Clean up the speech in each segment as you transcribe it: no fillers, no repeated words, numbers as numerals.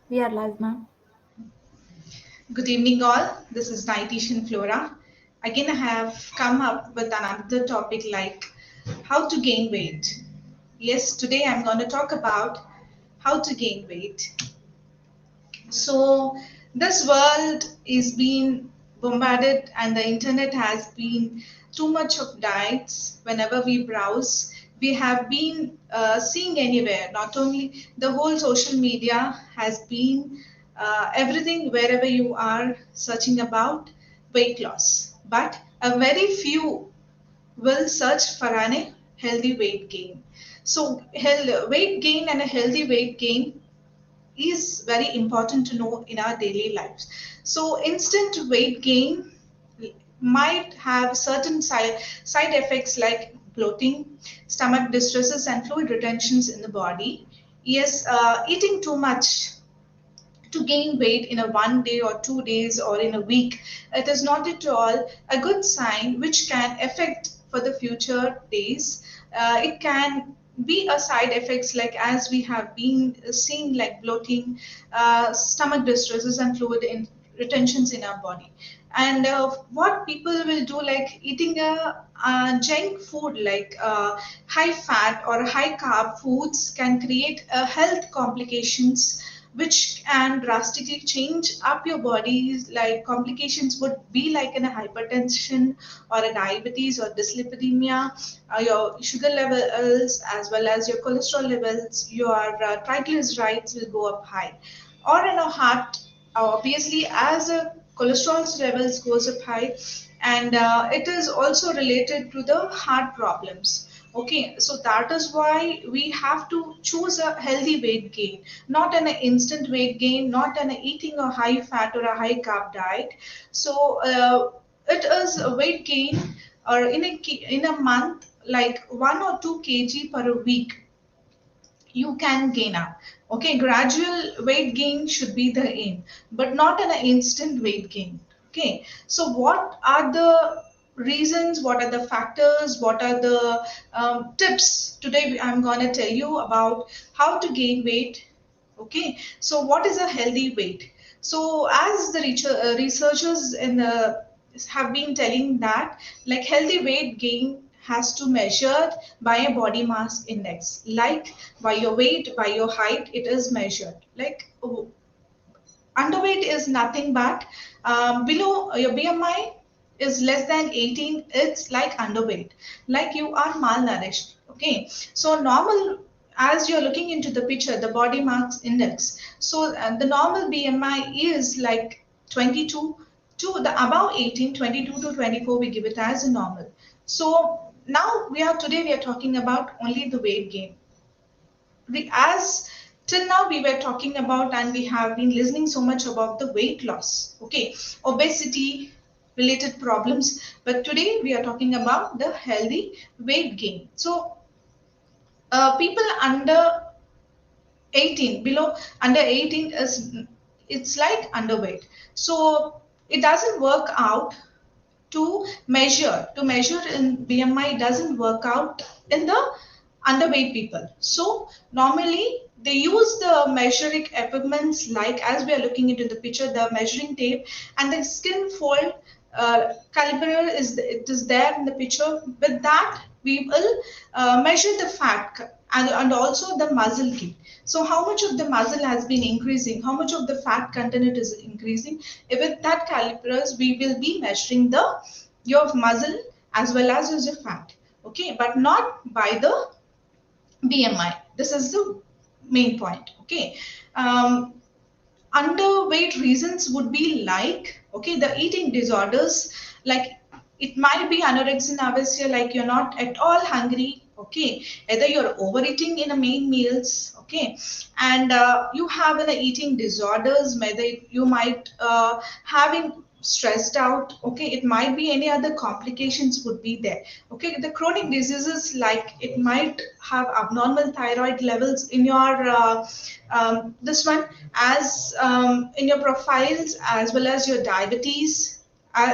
We are live, ma'am. Good evening, all. This is Dietitian Flora. Again, I have come up with another topic like how to gain weight. Yes, today I'm going to talk about how to gain weight. So, this world is being bombarded, and the internet has been too much of diets. Whenever we browse, we have been seeing anywhere. Not only the whole social media has been everything wherever you are searching about weight loss, but a very few will search for a healthy weight gain. So, weight gain and a healthy weight gain is very important to know in our daily lives. So, instant weight gain might have certain side effects like bloating, stomach distresses, and fluid retentions in the body. Yes, eating too much to gain weight in a 1 day or 2 days or in a week, it is not at all a good sign which can affect for the future days. It can be a side effects like as we have been seeing like bloating, stomach distresses and retentions in our body. And what people will do like eating a junk food like high fat or high carb foods can create health complications which can drastically change up your body. Like complications would be like in a hypertension or a diabetes or dyslipidemia, your sugar levels as well as your cholesterol levels, your triglycerides will go up high, or in a heart, obviously as a cholesterol levels goes up high, and it is also related to the heart problems. Okay, so that is why we have to choose a healthy weight gain, not an instant weight gain, not an eating a high fat or a high carb diet. So it is a weight gain or in a month like 1 or 2 kg per week you can gain up. Okay, gradual weight gain should be the aim, but not an instant weight gain. Okay, so what are the reasons, what are the factors, what are the tips? Today I'm going to tell you about how to gain weight. Okay, so what is a healthy weight? So as the researchers in the have been telling that like healthy weight gain has to measured by a body mass index, like by your weight, by your height, it is measured. Like underweight is nothing but below your BMI is less than 18, it's like underweight, like you are malnourished. Okay, so normal, as you're looking into the picture, the body mass index, so the normal BMI is like 22 to the above 18, 22 to 24 we give it as a normal. So now today we are talking about only the weight gain. As till now we were talking about and we have been listening so much about the weight loss, okay, obesity related problems, but today we are talking about the healthy weight gain. So people under 18, below under 18 is, it's like underweight. So it doesn't work out to measure in BMI, doesn't work out in the underweight people. So normally they use the measuring equipments like as we are looking into the picture, the measuring tape and the skin fold caliper it is there in the picture. With that we will measure the fat and also the muscle gain. So how much of the muscle has been increasing, how much of the fat content is increasing. With that calipers we will be measuring the your muscle as well as your fat. Okay, but not by the BMI. This is the main point. Okay. Underweight reasons would be like, okay, the eating disorders, like it might be anorexia nervosa, like you're not at all hungry. Okay, either you're overeating in a main meals. Okay, and you have an eating disorders, whether you might having stressed out. Okay, it might be any other complications would be there. Okay, the chronic diseases like it might have abnormal thyroid levels in your this one, as in your profiles, as well as your diabetes,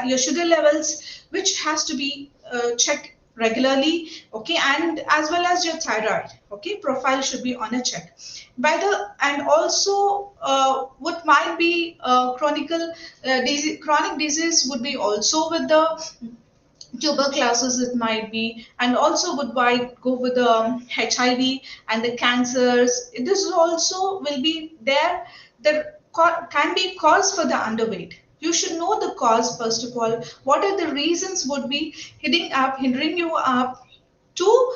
your sugar levels, which has to be checked regularly, okay, and as well as your thyroid, okay, profile should be on a check. And also what might be chronic disease would be also with the tuberculosis, it might be, and also would go with the HIV and the cancers. This also will be there, that can be cause for the underweight. You should know the cause first of all. What are the reasons would be hindering you up to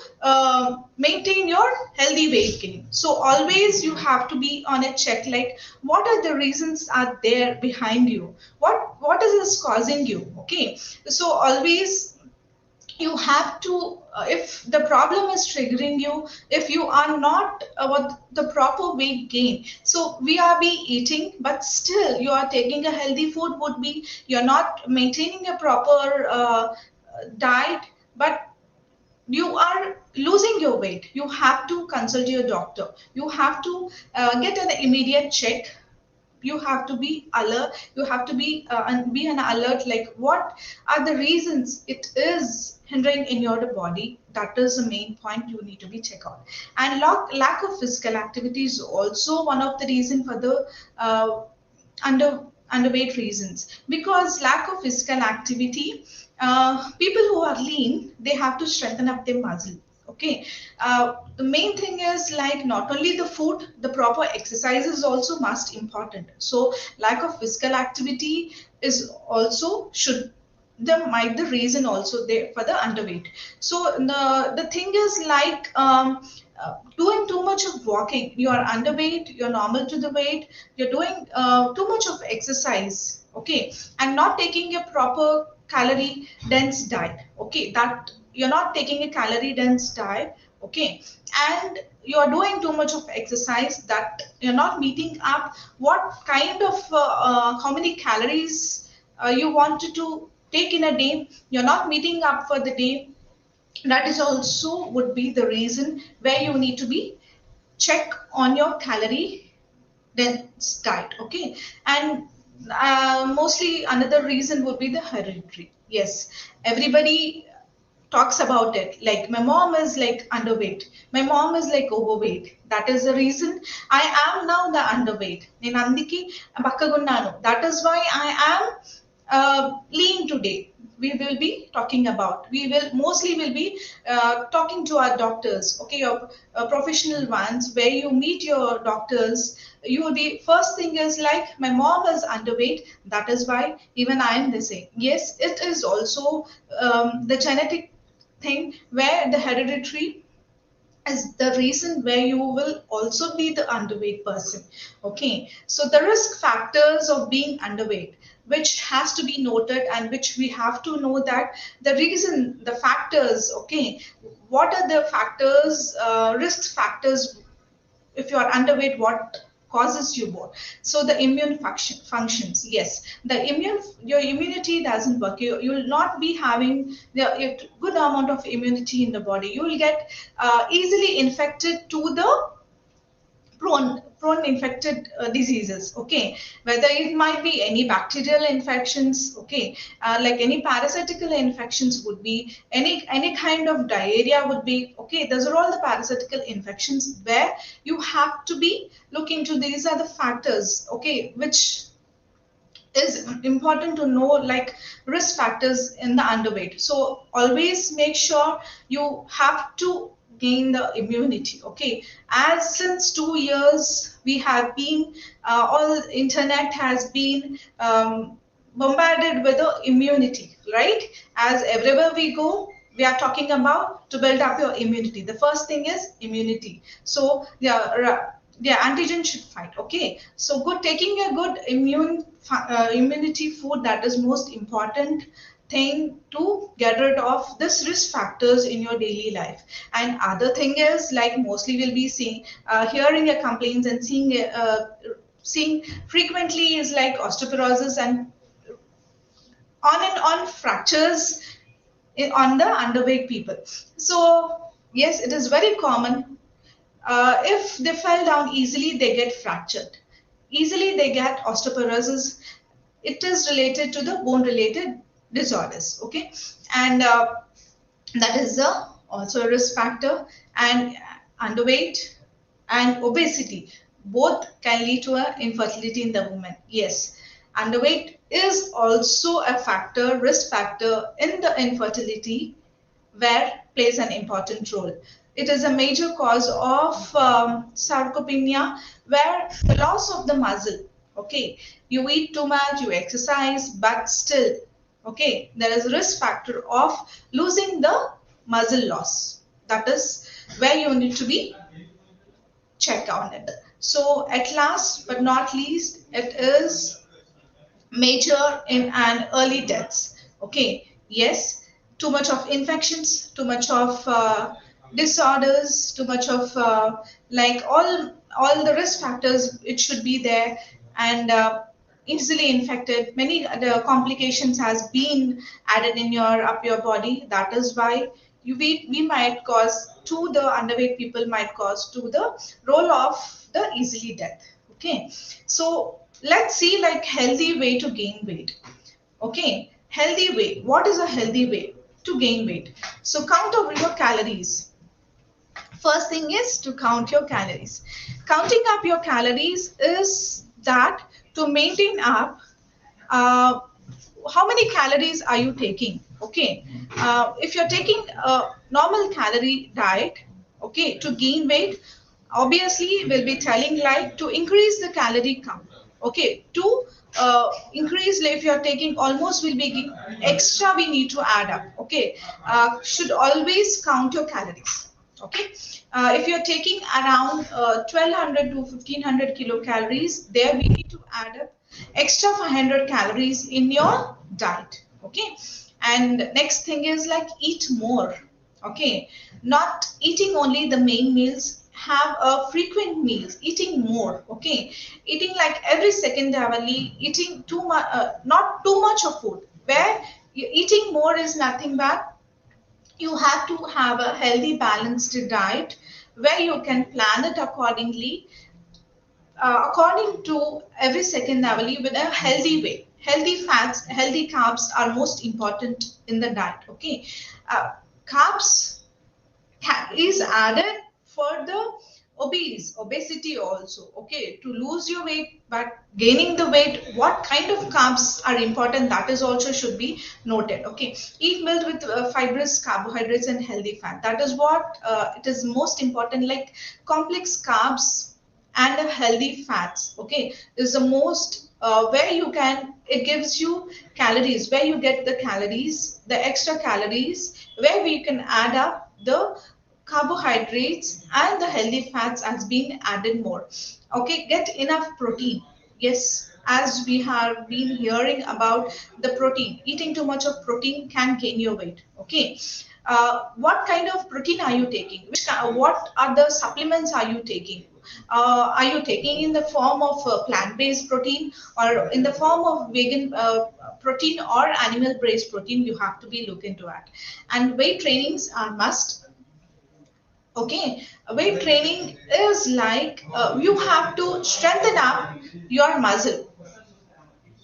maintain your healthy weight gain. So always you have to be on a check, like what are the reasons are there behind you, what is this causing you, okay. So always you have to, if the problem is triggering you, if you are not with the proper weight gain, so we are be eating but still you are taking a healthy food, would be you're not maintaining a proper diet, but you are losing your weight, you have to consult your doctor, you have to get an immediate check, you have to be alert, you have to be an alert, like what are the reasons it is hindering in your body. That is the main point you need to be check out. And lack of physical activity is also one of the reason for the uh, under underweight reasons, because lack of physical activity, people who are lean, they have to strengthen up their muscle, okay. The main thing is like not only the food, the proper exercise is also must important. So lack of physical activity is also should the reason also there for the underweight. So the thing is like doing too much of walking, you are underweight, you're normal to the weight, you're doing too much of exercise, okay, and not taking a proper calorie dense diet, okay, that you're not taking a calorie dense diet, okay, and you're doing too much of exercise, that you're not meeting up what kind of how many calories you wanted to take in a day, you're not meeting up for the day. That is also would be the reason where you need to be check on your calorie dense diet, okay. And mostly another reason would be the hereditary. Yes, everybody talks about it, like my mom is like underweight, my mom is like overweight, that is the reason I am now the underweight, నేను అందుకే బక్కగున్నాను, that is why I am lean today. We will be talking about, we will mostly will be talking to our doctors, okay, your professional ones, where you meet your doctors, you will be first thing is like my mom is underweight, that is why even I am the same. Yes, it is also the genetic thing where the hereditary is the reason where you will also be the underweight person, okay. So the risk factors of being underweight, which has to be noted, and which we have to know that the reason, the factors, okay, what are the factors, risk factors, if you are underweight, what causes you more. So the immune functions, yes, the your immunity doesn't work, you will not be having the good amount of immunity in the body, you will get easily infected to the prone infected diseases, okay, whether it might be any bacterial infections, okay, like any parasitical infections would be, any kind of diarrhea would be, okay, those are all the parasitical infections where you have to be look into. These are the factors, okay, which is important to know, like risk factors in the underweight. So always make sure you have to gain the immunity, okay. As since 2 years we have been all internet has been bombarded with the immunity, right? As everywhere we go, we are talking about to build up your immunity. The first thing is immunity. So the antigen should fight, okay. So good, taking a good immunity food, that is most important thing to get rid of this risk factors in your daily life. And other thing is like mostly we'll be seeing hearing a complaints and seeing frequently is like osteoporosis and on fractures on the underweight people. So yes, it is very common. If they fell down easily, they get fractured. Easily, they get osteoporosis. It is related to the bone-related disorders. Okay, and That is also a risk factor. And underweight and obesity both can lead to infertility in the woman. Yes, underweight is also a factor, risk factor in the infertility, where plays an important role. It is a major cause of sarcopenia, where the loss of the muscle. Okay, you eat too much, you exercise, but still, okay, there is a risk factor of losing the muscle loss. That is where you need to be checked on it. So, at last but not least, it is major in an early deaths. Okay, yes, too much of infections, too much of disorders, too much of like all the risk factors. It should be there, and easily infected. Many other complications has been added in your up your body. That is why we might cause to the underweight people might cause to the role of the easily death. Okay, so let's see like healthy way to gain weight. Okay, healthy way. What is a healthy way to gain weight? So count over your calories. First thing is to count your calories. Counting up your calories is that to maintain up uh, how many calories are you taking. Okay, if you're taking a normal calorie diet, okay, to gain weight, obviously we'll be telling like to increase the calorie count. Okay, to increase, if you're taking almost will be extra, we need to add up. Okay, should always count your calories. Okay, if you're taking around 1200 to 1500 kilocalories, there we need to add up extra 500 calories in your diet. Okay, and next thing is like eat more. Okay, not eating only the main meals, have a frequent meals, eating more. Okay, eating like every second hourly, eating too much, not too much of food, where eating more is nothing but you have to have a healthy balanced diet where you can plan it accordingly, according to every second hourly with a healthy way. Healthy fats, healthy carbs are most important in the diet. Okay, carbs is added for the obesity also. Okay, to lose your weight but gaining the weight, what kind of carbs are important, that is also should be noted. Okay, eat meals with fibrous carbohydrates and healthy fat. That is what it is most important, like complex carbs and a healthy fats. Okay, is the most where you can, it gives you calories, where you get the calories, the extra calories, where we can add up the carbohydrates and the healthy fats as being added more. Okay, get enough protein. Yes, as we have been hearing about the protein, eating too much of protein can gain your weight. Okay, what kind of protein are you taking? What are the supplements are you taking? Are you taking in the form of plant-based protein or in the form of vegan protein or animal-based protein? You have to be look into it. And weight trainings are must. Okay, weight training is like you have to strengthen up your muscle.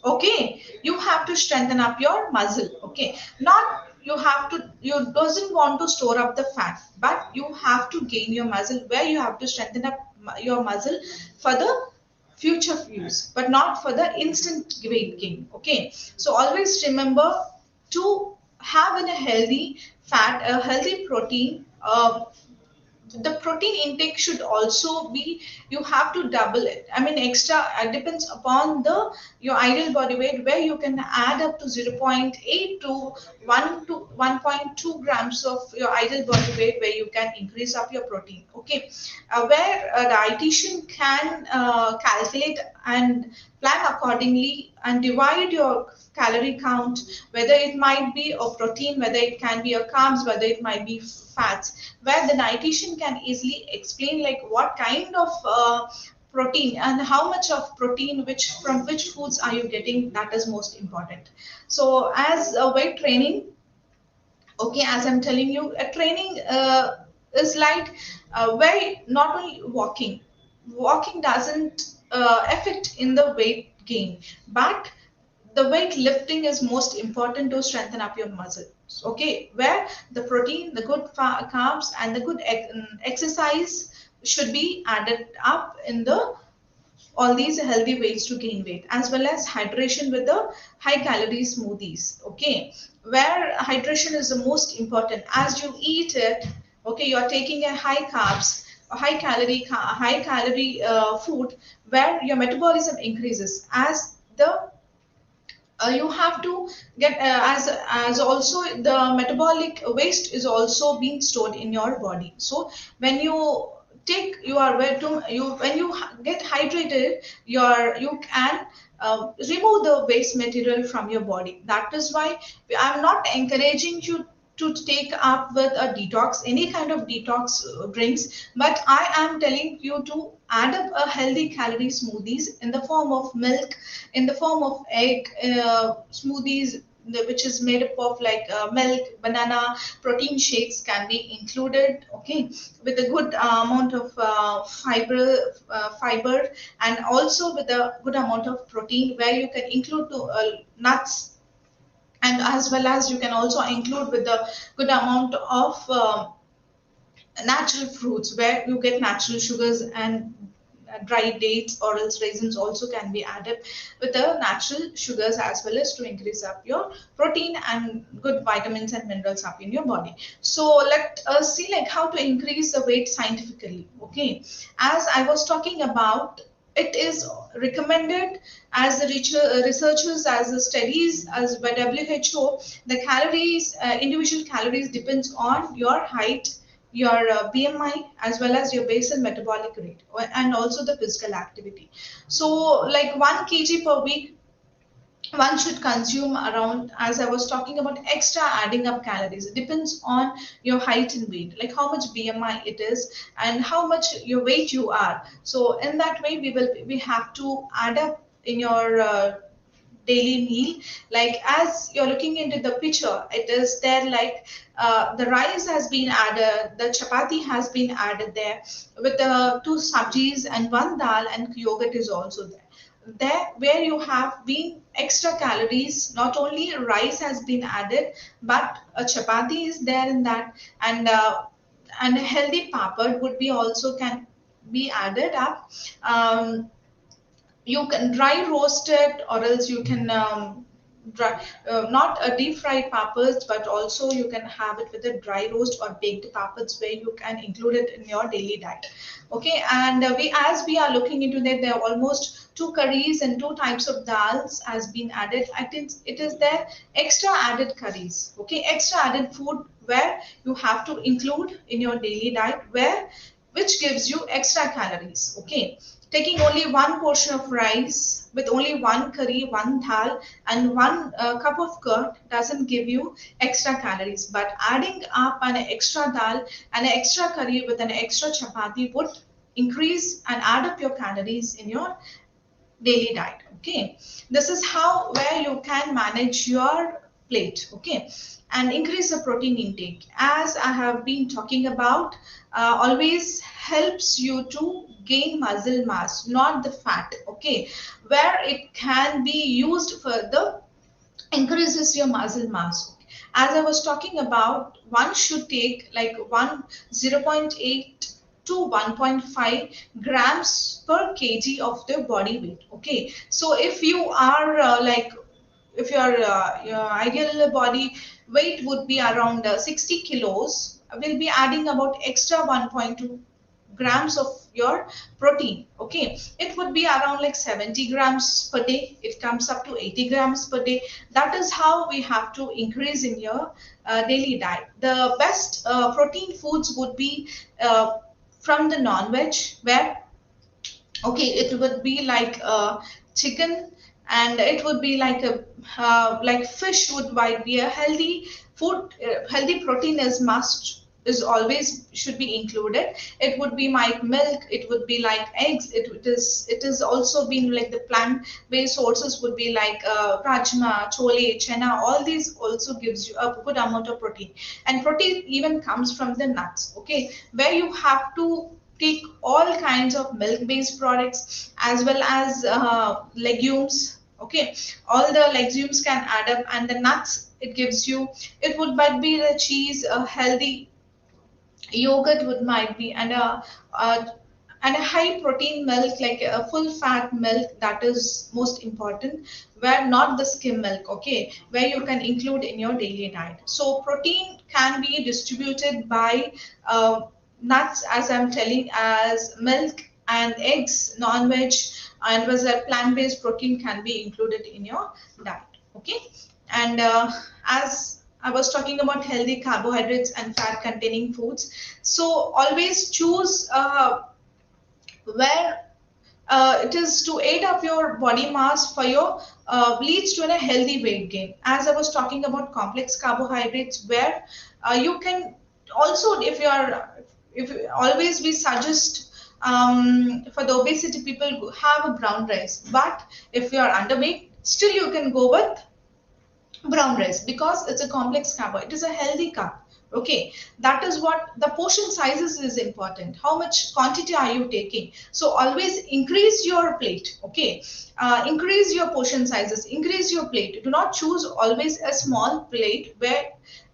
Okay, you have to strengthen up your muscle. Okay, not you have to, you doesn't want to store up the fat, but you have to gain your muscle, where you have to strengthen up your muscle for the future use, but not for the instant weight gain. Okay, so always remember to have in a healthy fat, a healthy protein. The protein intake should also be, you have to double it. I mean extra, depends upon the your ideal body weight, where you can add up to 0.8 to 1 to 1.2 grams of your ideal body weight, where you can increase up your protein. Okay, where the dietitian can calculate and plan accordingly and divide your calorie count, whether it might be a protein, whether it can be a carbs, whether it might be fats, where the dietitian can easily explain like what kind of protein and how much of protein, which from which foods are you getting, that is most important. So as a weight training, okay, as I'm telling you, a training is like where not only walking doesn't affect in the weight gain, but the weight lifting is most important to strengthen up your muscle. okay, where the protein, the good carbs, and the good exercise should be added up in the all these healthy ways to gain weight, as well as hydration with the high calorie smoothies, okay, where hydration is the most important. As you eat it, okay, you are taking a high carbs, a high calorie food, where your metabolism increases. As the you have to get as also the metabolic waste is also being stored in your body. So when you take you are where to you when you get hydrated, you can remove the waste material from your body. That is why I'm not encouraging you to take up with a detox, any kind of detox drinks, but I am telling you to add up a healthy calorie smoothies in the form of milk, in the form of egg smoothies, which is made up of like milk, banana, protein shakes can be included, okay, with a good amount of fiber, and also with a good amount of protein, where you can include nuts, and as well as you can also include with a good amount of natural fruits, where you get natural sugars, and dried dates or else raisins also can be added with the natural sugars, as well as to increase up your protein and good vitamins and minerals up in your body. So let us see like how to increase the weight scientifically, okay. As I was talking about, it is recommended, as the researchers, as the studies, as by WHO, the calories, individual calories depends on your height, your BMI, as well as your basal metabolic rate, and also the physical activity. So like 1 kg per week, one should consume around, as I was talking about, extra adding up calories. It depends on your height and weight, like how much BMI it is and how much your weight you are. So in that way, we have to add up in your daily meal. Like as you're looking into the picture, it is there like the rice has been added, the chapati has been added there, with the two sabjis and one dal, and yogurt is also there, where you have been extra calories. Not only rice has been added, but a chapati is there in that, and a healthy papad would be also can be added up. You can dry roast it, or else you can not a deep fried papas, but also you can have it with a dry roast or baked papas, where you can include it in your daily diet, okay. And we as we are looking into that, there are almost two curries and two types of dals has been added. I think it is there extra added curries, okay, extra added food, where you have to include in your daily diet, where which gives you extra calories, okay. Taking only one portion of rice with only one curry, one dal, and one cup of curd doesn't give you extra calories. But adding up an extra dal and an extra curry with an extra chapati would increase and add up your calories in your daily diet, okay. This is how where you can manage your plate, okay, and increase the protein intake. As I have been talking about, always helps you to gain muscle mass, not the fat, okay, where it can be used for the increases your muscle mass. As I was talking about, one should take like 0.8 to 1.5 grams per kg of their body weight, okay. So if you are if your ideal body weight would be around 60 kilos, will be adding about extra 1.2 grams of your protein, okay. It would be around like 70 grams per day, it comes up to 80 grams per day. That is how we have to increase in your daily diet. The best protein foods would be from the non-veg, where okay, it would be like chicken, and it would be like a like fish would might be a healthy food. Healthy protein is must, is always should be included. It would be like milk, it would be like eggs, it is also been like the plant based sources would be like rajma, chole, chena. All these also gives you a good amount of protein, and protein even comes from the nuts, okay, where you have to take all kinds of milk based products, as well as legumes, Okay, all the legumes can add up, and the nuts it gives you. It would might be the cheese, a healthy yogurt would might be, uh, and a high protein milk, like a full fat milk, that is most important, where not the skim milk, okay, where you can include in your daily diet. So protein can be distributed by nuts, as I'm telling, as milk and eggs, non-veg, and was a plant-based protein can be included in your diet. Okay, and as I was talking about healthy carbohydrates and fat containing foods, so always choose where it is to aid up your body mass for your leads to a healthy weight gain. As I was talking about complex carbohydrates, where you can also, if you are, if you, always we suggest for the obesity people have a brown rice, but if you are underweight, still you can go with brown rice because it's a complex carb. It is a healthy carb. Okay, that is what the portion sizes is important. How much quantity are you taking? So always increase your plate. Okay, increase your portion sizes, increase your plate. Do not choose always a small plate where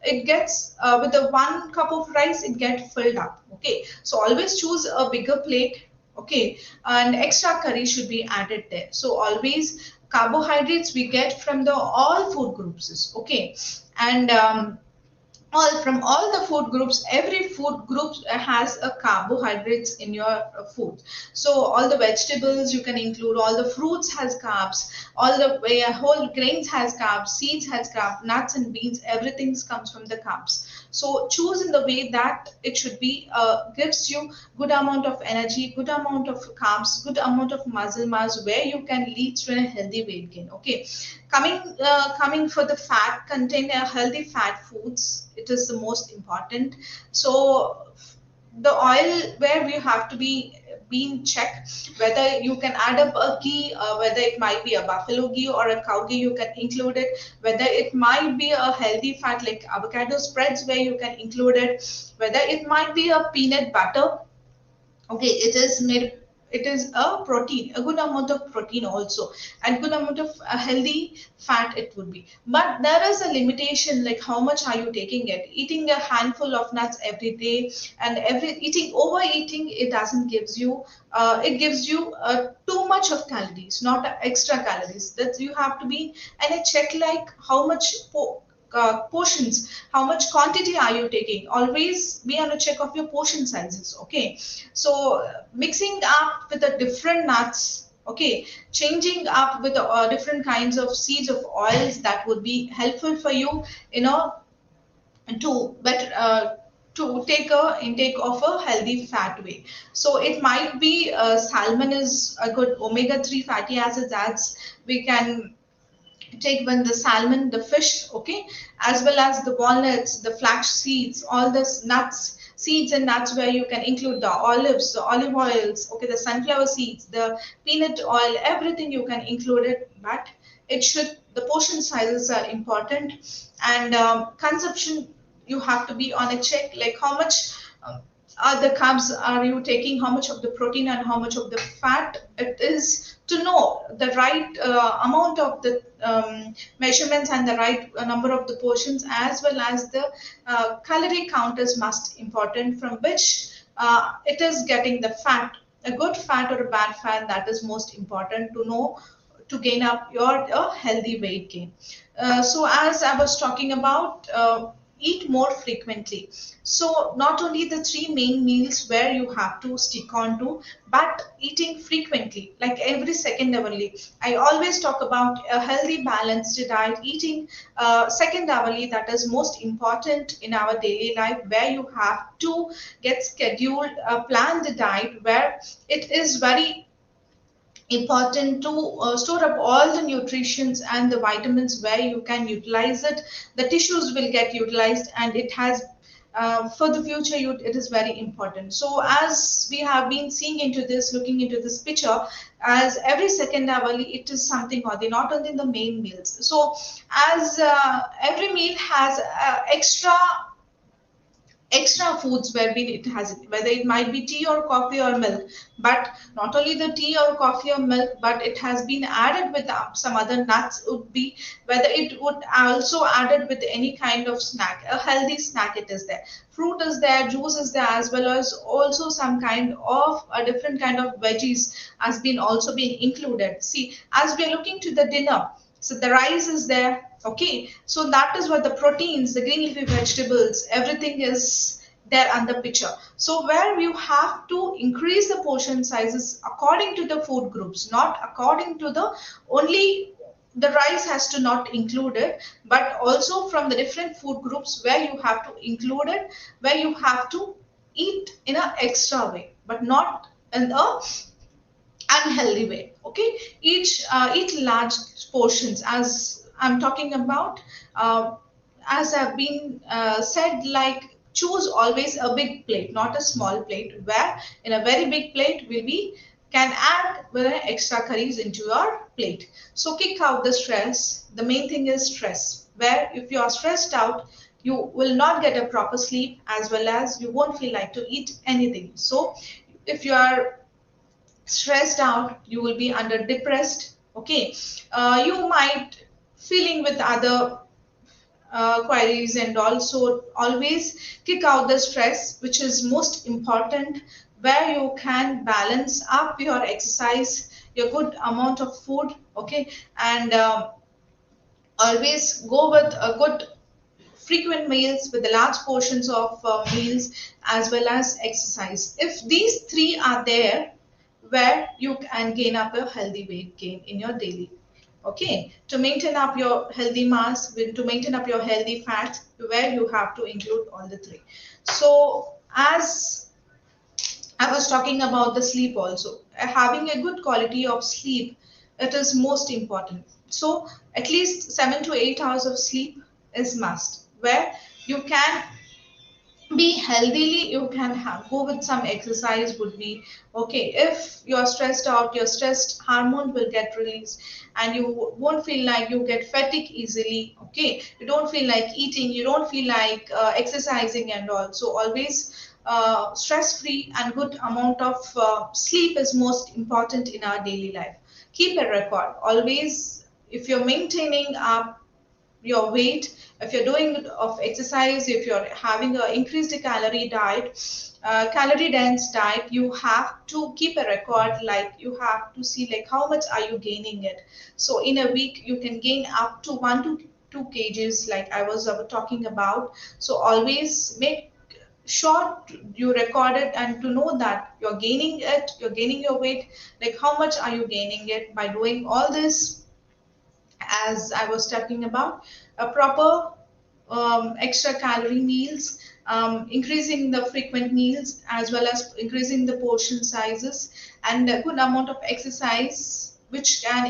it gets with the 1 cup of rice it get filled up. Okay, so always choose a bigger plate. Okay, and extra curry should be added there. So always carbohydrates we get from the all food groups. Okay, and all from all the food groups, every food group has a carbohydrates in your food. So all the vegetables you can include, all the fruits has carbs, all the whole grains has carbs, seeds has carbs, nuts and beans, everything comes from the carbs. So choose in the way that it should be gives you good amount of energy, good amount of carbs, good amount of muscle mass, where you can lead to a healthy weight gain. Okay, coming for the fat contain healthy fat foods, it is the most important. So the oil where we have to be being checked whether you can add up a ghee, whether it might be a buffalo ghee or a cow ghee, you can include it, whether it might be a healthy fat like avocado spreads where you can include it, whether it might be a peanut butter. Okay, it is made, it is a protein, a good amount of protein also, and good amount of healthy fat it would be. But there is a limitation, like how much are you taking it. Eating a handful of nuts every day and every eating overeating, it doesn't gives you it gives you too much of calories, not extra calories. That you have to be, and a check like how much portions, how much quantity are you taking. Always be on a check of your portion sizes. Okay, so mixing up with the different nuts, okay, changing up with different kinds of seeds of oils, that would be helpful for you, you know, to better to take a intake of a healthy fat way. So it might be salmon is a good omega-3 fatty acids, as we can take when the salmon, the fish, okay, as well as the walnuts, the flax seeds, all the nuts, seeds and nuts, where you can include the olives, the olive oils, okay, the sunflower seeds, the peanut oil, everything you can include it, but it should, the portion sizes are important, and consumption, you have to be on a check, like how much are the carbs are you taking, how much of the protein and how much of the fat it is, to know the right amount of the measurements and the right number of the portions, as well as the calorie count is must important, from which it is getting the fat, a good fat or a bad fat, that is most important to know to gain up your healthy weight gain. So as I was talking about, eat more frequently. So not only the three main meals where you have to stick on to, but eating frequently, like every second hourly. I always talk about a healthy balanced diet, eating second hourly, that is most important in our daily life, where you have to get scheduled, plan the diet, where it is very important to store up all the nutritions and the vitamins, where you can utilize it, the tissues will get utilized, and it has for the future you, it is very important. So as we have been seeing into this, looking into this picture, as every second hourly, it is something or the not only the main meals. So as every meal has extra extra foods where it has, whether it might be tea or coffee or milk. But not only the tea or coffee or milk, but it has been added with some other nuts would be, whether it would also added with any kind of snack, a healthy snack it is there. Fruit is there, juice is there, as well as also some kind of a different kind of veggies has been also being included. See, as we are looking to the dinner, so the rice is there. Okay, so that is what the proteins, the green leafy vegetables, everything is there on the picture. So where you have to increase the portion sizes according to the food groups, not according to the only the rice has to not include it, but also from the different food groups where you have to include it, where you have to eat in an extra way, but not in a unhealthy way. Okay, eat large portions, as I'm talking about. As I've been said, like, choose always a big plate, not a small plate, where in a very big plate will be can add with an extra curries into your plate. So kick out the stress. The main thing is stress, where if you are stressed out, you will not get a proper sleep, as well as you won't feel like to eat anything. So if you are stressed out, you will be under depressed. Okay, you might feeling with other queries, and also always kick out the stress, which is most important, where you can balance up your exercise, your good amount of food. Okay, and always go with a good frequent meals with the large portions of meals, as well as exercise. If these three are there, where you can gain up a healthy weight gain in your daily. Okay, to maintain up your healthy mass, to maintain up your healthy fat, where you have to include all the three. So as I was talking about the sleep also, having a good quality of sleep, it is most important. So at least 7 to 8 hours of sleep is must, where you can be healthily, you can go with some exercise would be okay. If you're stressed out, your stressed hormone will get released, and you won't feel like you get fatigue easily. Okay, you don't feel like eating, you don't feel like exercising and all. So always stress free and good amount of sleep is most important in our daily life. Keep a record always. If you're maintaining up your weight, if you're doing of exercise, if you're having a increased calorie diet, calorie dense diet, you have to keep a record. Like, you have to see like how much are you gaining it. So in a week you can gain up to 1 to 2 kgs, like I was talking about. So always make sure you record it, and to know that you're gaining it, you're gaining your weight, like how much are you gaining it by doing all this. As I was talking about, a proper extra calorie meals, increasing the frequent meals, as well as increasing the portion sizes, and a good amount of exercise, which can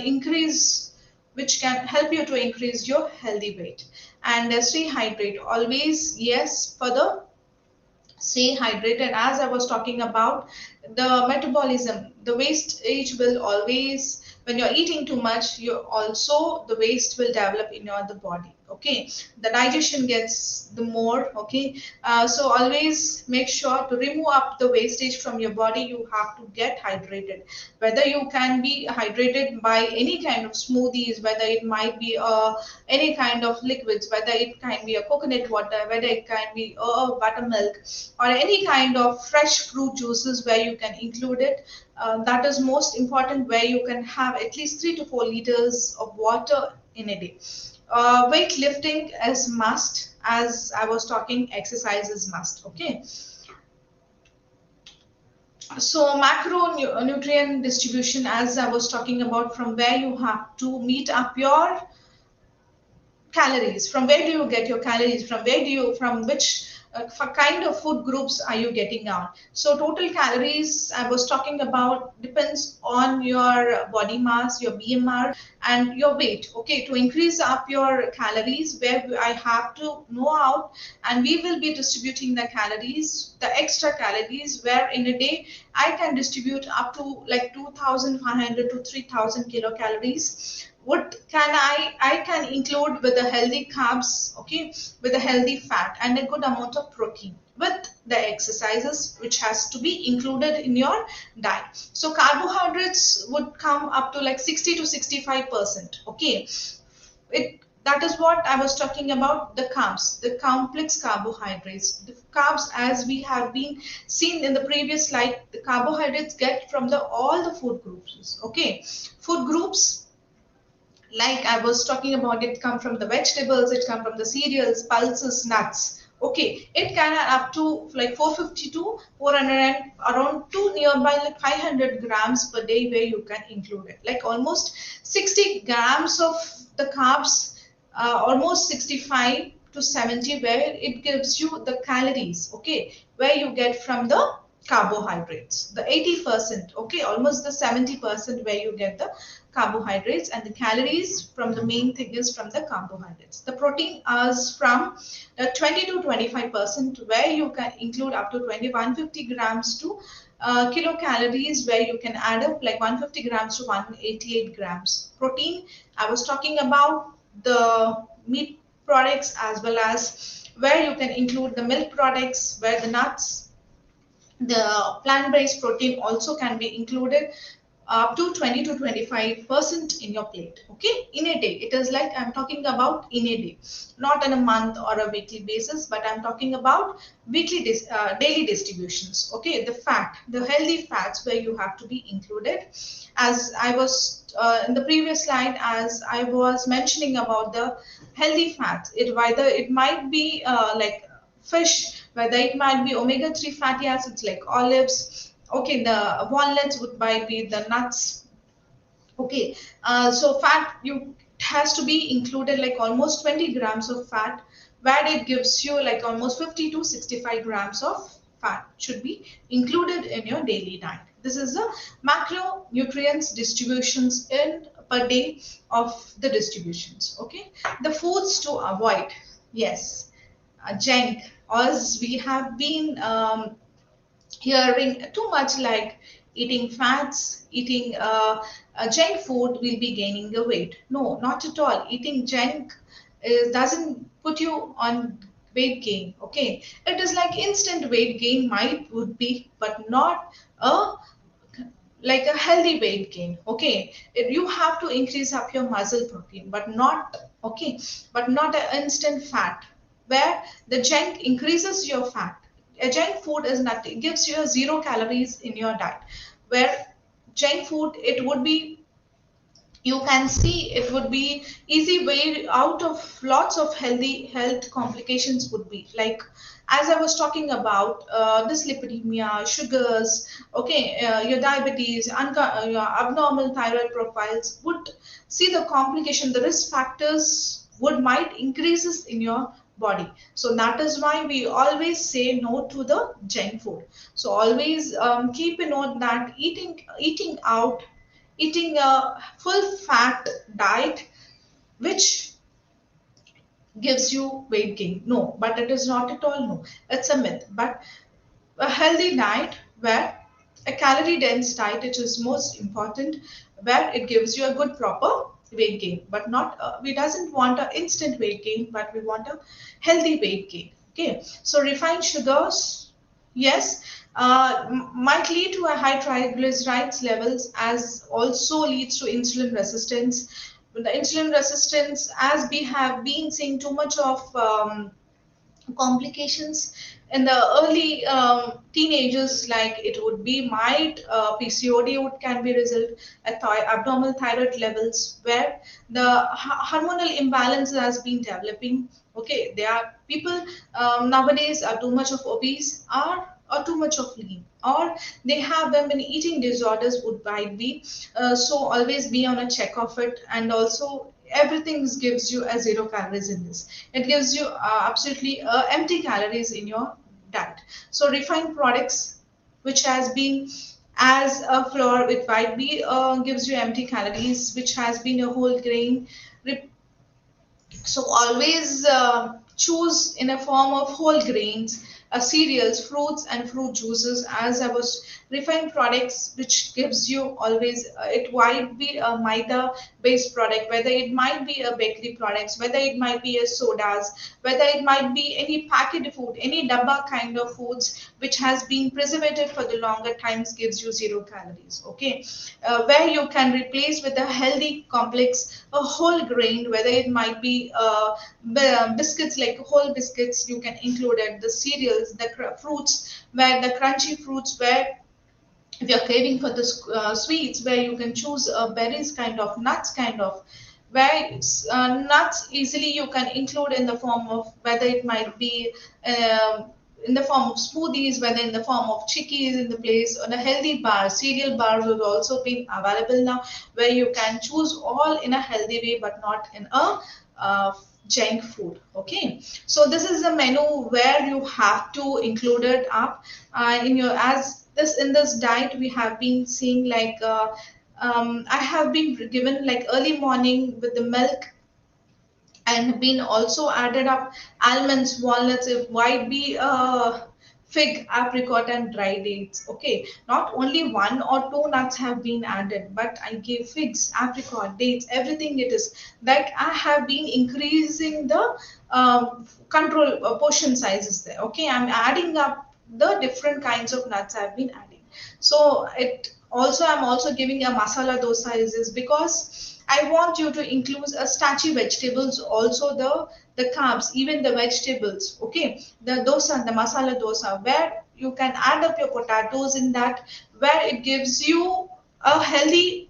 help you to increase your healthy weight. And stay hydrated always. Yes, for the stay hydrated, as I was talking about, the metabolism, the wastage will always, when you're eating too much, you also the waste will develop in your the body. Okay, the digestion gets the more. Okay, so always make sure to remove up the wastage from your body. You have to get hydrated, whether you can be hydrated by any kind of smoothies, whether it might be any kind of liquids, whether it can be a coconut water, whether it can be buttermilk, or any kind of fresh fruit juices where you can include it. That is most important, where you can have at least 3 to 4 liters of water in a day. Weightlifting is must, as I was talking, exercise is must. Okay. So macronutrient distribution, as I was talking about, from where you have to meet up your calories, from where do you get your calories, from which kind of food groups are you getting out. So total calories I was talking about depends on your body mass, your BMR, and your weight. Okay, to increase up your calories, where I have to know out, and we will be distributing the calories, the extra calories, where in a day I can distribute up to like 2,500 to 3,000 kilocalories. What can I can include with the healthy carbs, okay, with a healthy fat and a good amount of protein. with the exercises which has to be included in your diet. So carbohydrates would come up to like 60 to 65%. Okay, that is what I was talking about, the carbs, the complex carbohydrates. The carbs, as we have been seen in the previous slide, the carbohydrates get from the all the food groups. Okay, food groups like I was talking about, it come from the vegetables, it come from the cereals, pulses, nuts. Okay, it can add up to like 450 to 400 and around to nearby like 500 grams per day where you can include it. Like almost 60 grams of the carbs, almost 65 to 70 where it gives you the calories, okay, where you get from the carbohydrates, the 80%, okay, almost the 70% where you get the carbohydrates, and the calories from the main thing is from the carbohydrates. The protein is from 20 to 25% where you can include up to 150 grams to kilocalories where you can add up like 150 grams to 188 grams. Protein, I was talking about the meat products as well as where you can include the milk products, where the nuts, the plant-based protein also can be included up to 20 to 25% in your plate, okay, in a day. It is like I'm talking about in a day, not on a month or a weekly basis, but I'm talking about weekly daily distributions. Okay, the fat, the healthy fats where you have to be included, as I was in the previous slide, as I was mentioning about the healthy fats, it whether it might be like fish, whether it might be omega-3 fatty acids like olives, okay, the walnuts would might be the nuts. Okay, so fat, you it has to be included like almost 20 grams of fat, where it gives you like almost 50 to 65 grams of fat should be included in your daily diet. This is the macronutrients distributions in per day of the distributions. Okay, the foods to avoid, yes, junk, as we have been hearing too much, like eating fats, eating junk food will be gaining the weight. No, not at all. Eating junk doesn't put you on weight gain. Okay, it is like instant weight gain might would be, but not a like a healthy weight gain. Okay, you have to increase up your muscle protein, but not, okay, but not an instant fat where the junk increases your fat. A junk food is nothing, gives you 0 calories in your diet, where junk food, it would be, you can see it would be easy way out of lots of healthy health complications would be like, as I was talking about, dyslipidemia, sugars, okay, your diabetes, your abnormal thyroid profiles would see the complication, the risk factors would might increases in your body. So that is why we always say no to the junk food. So always keep a note that eating out, eating a full fat diet which gives you weight gain. No, but it is not at all, no. It's a myth. But a healthy diet where a calorie dense diet, which is most important, where it gives you a good proper weight gain, but not we doesn't want an instant weight gain, but we want a healthy weight gain. Okay, so refined sugars, yes, might lead to a high triglycerides levels, as also leads to insulin resistance. The insulin resistance, as we have been seeing too much of complications in the early teenagers, like it would be might PCOD would can be result at abnormal thyroid levels, where the hormonal imbalance has been developing. Okay, there are people nowadays are too much of obese, or too much of lean, or they have them in eating disorders would might be, so always be on a check of it. And also everything gives you a 0 calories in this, it gives you absolutely empty calories in your diet. So refined products, which has been as a flour, it might be gives you empty calories, which has been a whole grain. So always choose in a form of whole grains, cereals, fruits and fruit juices, as I was refined products, which gives you always, it might be a maida based product, whether it might be a bakery products, whether it might be a sodas, whether it might be any packaged food, any dabba kind of foods which has been preservated for the longer times, gives you 0 calories. Okay, where you can replace with a healthy complex, a whole grain, whether it might be biscuits, like whole biscuits you can include it, the cereals, the fruits, where the crunchy fruits, where if you're craving for the sweets, where you can choose berries kind of, nuts kind of, where nuts easily you can include in the form of, whether it might be in the form of smoothies, whether in the form of chickies in the place, on a healthy bar, cereal bars have also been available now, where you can choose all in a healthy way, but not in a uh, junk food. Okay, so this is a menu where you have to include it up in your, as this in this diet we have been seeing like I have been given like early morning with the milk, and been also added up almonds, walnuts, it might be fig, apricot and dry dates. Okay, not only one or two nuts have been added, but I gave figs, apricot, dates, everything. It is that I have been increasing the control portion sizes there. Okay, I'm adding up the different kinds of nuts I've been adding. So it also, I'm also giving a masala dosa is because I want you to include a starchy vegetables, also the carbs, even the vegetables. Okay, the dosa, the masala dosa, where you can add up your potatoes in that, where it gives you a healthy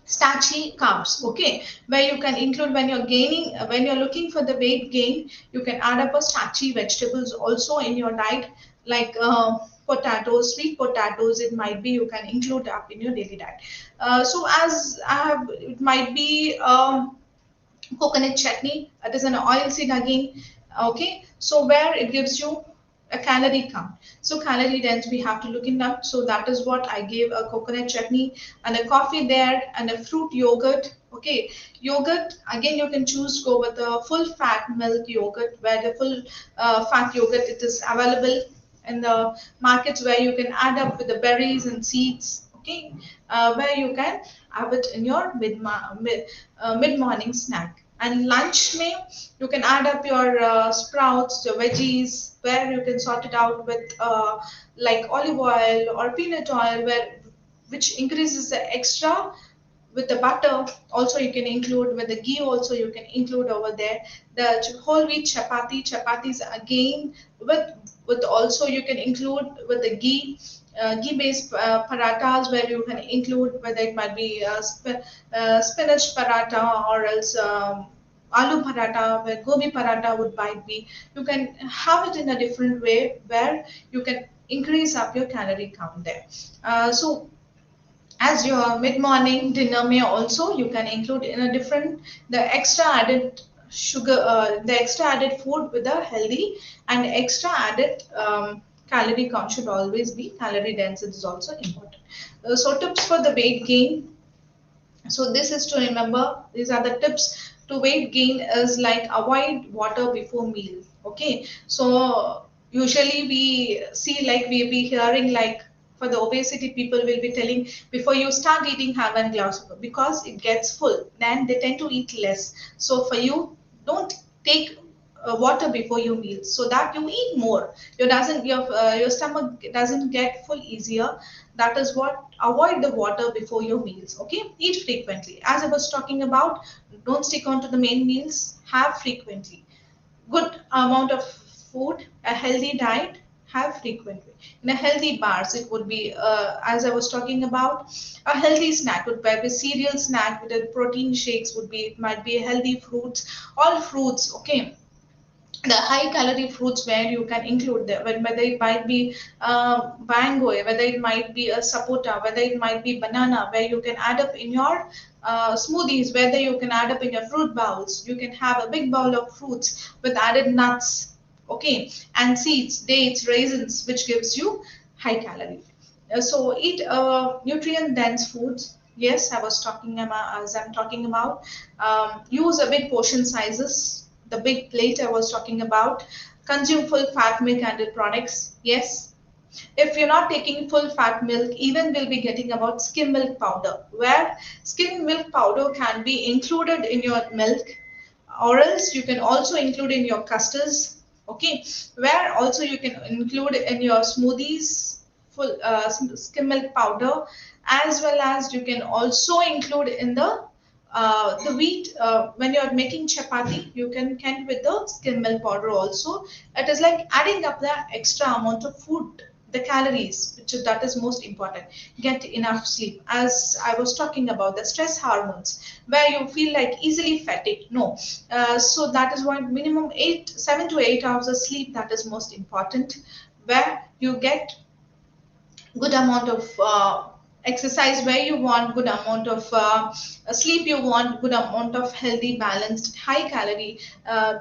starchy carbs. Okay, where you can include when you're gaining, when you're looking for the weight gain, you can add up a starchy vegetables also in your diet, like potatoes, sweet potatoes, it might be, you can include up in your daily diet. So as I have, it might be coconut chutney, it is an oil seed again. Okay, so where it gives you a calorie count, so calorie dense we have to look in up. So that is what I gave, a coconut chutney and a coffee there and a fruit yogurt. Okay, yogurt again you can choose, go with a full fat milk yogurt, where the full fat yogurt, it is available in the markets, where you can add up with the berries and seeds. Okay, where you can have it in your mid morning snack. And lunch may, you can add up your sprouts, your veggies, where you can sort it out with like olive oil or peanut oil, where which increases the extra with the butter. Also you can include with the ghee, also you can include over there the whole wheat chapatis again, with also you can include with the ghee, ghee based parathas, where you can include, whether it might be spinach paratha, or else aloo paratha, where gobi paratha would might be. You can have it in a different way, where you can increase up your calorie count there. So as your mid-morning dinner may also, you can include in a different, the extra added sugar, the extra added food with a healthy and extra added calorie count should always be calorie dense. It is also important. So tips for the weight gain, so this is to remember, these are the tips to weight gain, is like avoid water before meal. Okay, so usually we see, like we be hearing, like for the obesity people will be telling, before you start eating have a glass of water, because it gets full, then they tend to eat less. So for you, don't take water before your meals, so that you eat more, your stomach doesn't get full easier. That is what, avoid the water before your meals. Okay, eat frequently, as I was talking about, don't stick on to the main meals, have frequently good amount of food, a healthy diet, have frequently. In a healthy bars, it would be, as I was talking about, a healthy snack would be a cereal snack with a protein shakes would be, it might be a healthy fruits, all fruits. Okay, the high calorie fruits, where you can include them, whether it might be mango, whether it might be a sapota, whether it might be banana, where you can add up in your smoothies, whether you can add up in your fruit bowls, you can have a big bowl of fruits with added nuts. Okay, and seeds, dates, raisins, which gives you high calorie. So eat nutrient dense foods. Yes, I was talking about, as I'm talking about, use a big portion sizes, the big plate I was talking about. consume full fat milk and products. Yes. If you're not taking full fat milk, even we'll be getting about skim milk powder, where skim milk powder can be included in your milk, or else you can also include in your custards, okay, where also you can include in your smoothies full skim milk powder, as well as you can also include in the wheat, when you're making chapati, you can with the skim milk powder also. It is like adding up the extra amount of food, the calories, which is, that is most important. Get enough sleep. As I was talking about the stress hormones, where you feel like easily fatigued. No, so that is why minimum 7 to 8 hours of sleep, that is most important. Where you get good amount of exercise, where you want good amount of sleep, you want good amount of healthy, balanced, high calorie,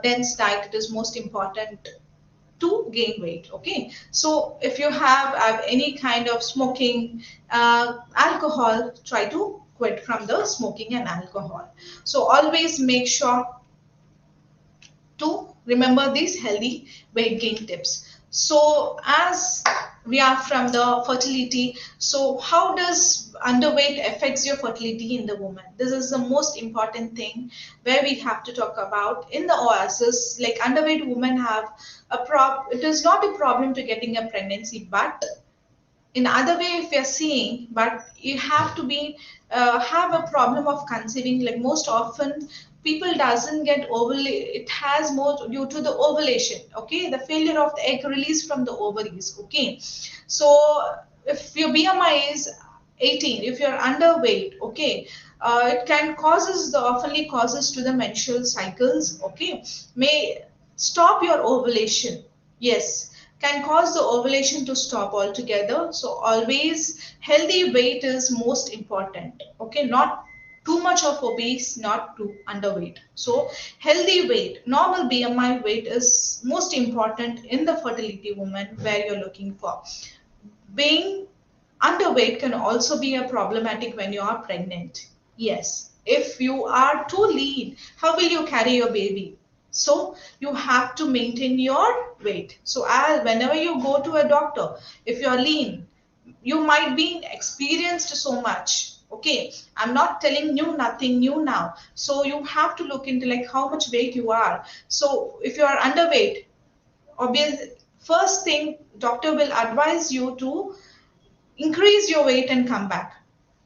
dense diet. It is most important to gain weight. Okay, so if you have any kind of smoking, alcohol, try to quit from the smoking and alcohol. So always make sure to remember these healthy weight gain tips. So as we are from the fertility, so how does underweight affects your fertility in the woman? This is the most important thing where we have to talk about in the Oasis. Like underweight women have it is not a problem to getting a pregnancy, but in other way if you're seeing, but you have to be have a problem of conceiving. Like most often people doesn't get it has more due to the ovulation, okay, the failure of the egg release from the ovaries. Okay, so if your BMI is 18, if you're underweight, okay, it can causes the oftenly causes to the menstrual cycles, okay, may stop your ovulation. Yes, can cause the ovulation to stop altogether. So always healthy weight is most important. Okay, not too much of obese, not too underweight. So healthy weight, normal BMI weight is most important in the fertility woman where you're looking for. Being underweight can also be a problematic when you are pregnant. Yes, if you are too lean, how will you carry your baby? So you have to maintain your weight. So whenever you go to a doctor, if you're lean, you might be experienced so much. Okay, I'm not telling you nothing new now. So you have to look into like how much weight you are. So if you are underweight, obviously, first thing doctor will advise you to increase your weight and come back.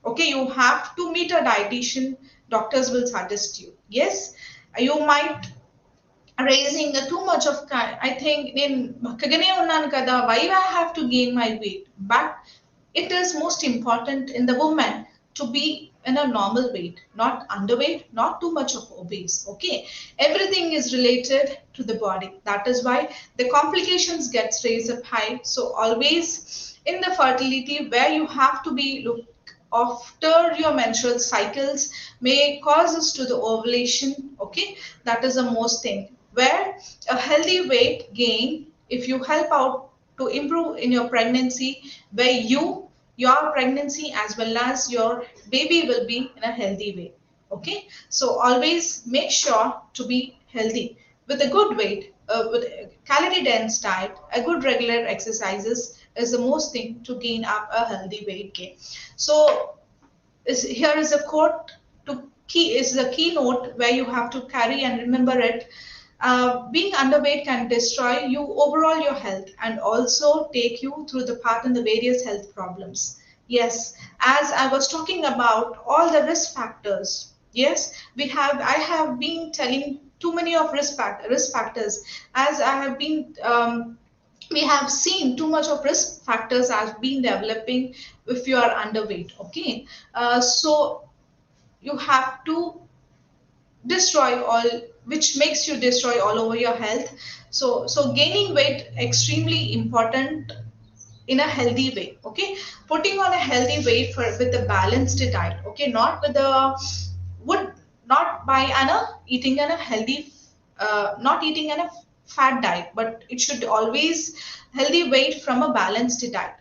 Okay, you have to meet a dietitian. Doctors will suggest you. Yes, you might raising too much of I think in bakagane unnan kada, why I have to gain my weight, but it is most important in the woman to be in a normal weight, not underweight, not too much of obese. Okay, everything is related to the body. That is why the complications gets raised up high. So always in the fertility where you have to be look after your menstrual cycles may cause us to the ovulation. Okay, that is the most thing where a healthy weight gain, if you help out to improve in your pregnancy, where your pregnancy as well as your baby will be in a healthy way. Okay, so always make sure to be healthy with a good weight, with a calorie dense diet, a good regular exercises is the most thing to gain up a healthy weight gain. So here is a quote to key is the keynote where you have to carry and remember it. Being underweight can destroy you overall your health and also take you through the path in the various health problems. Yes, as I was talking about all the risk factors. Yes, I have been telling too many of risk factors, as I have been we have seen too much of risk factors as been developing if you are underweight. Okay, so you have to destroy all, which makes you destroy all over your health. So gaining weight extremely important in a healthy way. Okay, putting on a healthy weight with a balanced diet. Okay, not with a would not by an eating an a healthy not eating an a fat diet, but it should always healthy weight from a balanced diet.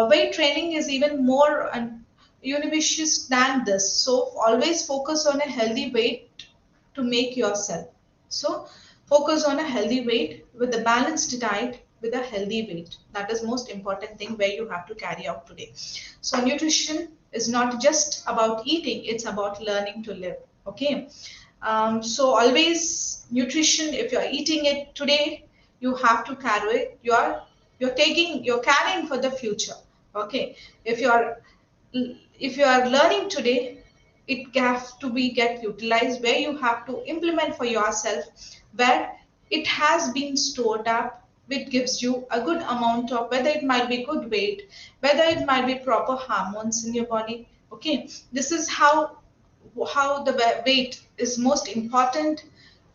Weight training is even more unambitious than this, so always focus on a healthy weight to make yourself. So Focus on a healthy weight with a balanced diet with a healthy weight. That is most important thing where you have to carry out today. So nutrition is not just about eating, it's about learning to live. Okay. So always nutrition, if you're eating it today, you have to carry it. You're carrying for the future. Okay. If you are learning today, it have to be get utilized where you have to implement for yourself, where it has been stored up, which gives you a good amount of, whether it might be good weight, whether it might be proper hormones in your body. Okay, this is how the weight is most important,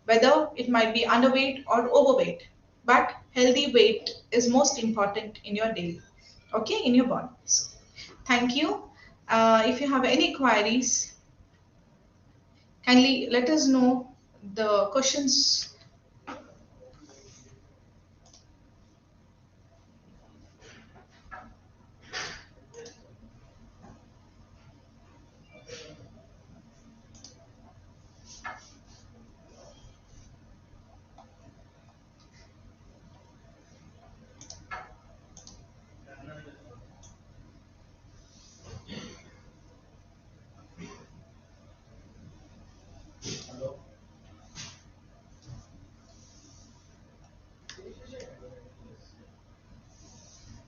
whether it might be underweight or overweight, but healthy weight is most important in your daily, okay, in your body. So, thank you. If you have any queries, kindly let us know the questions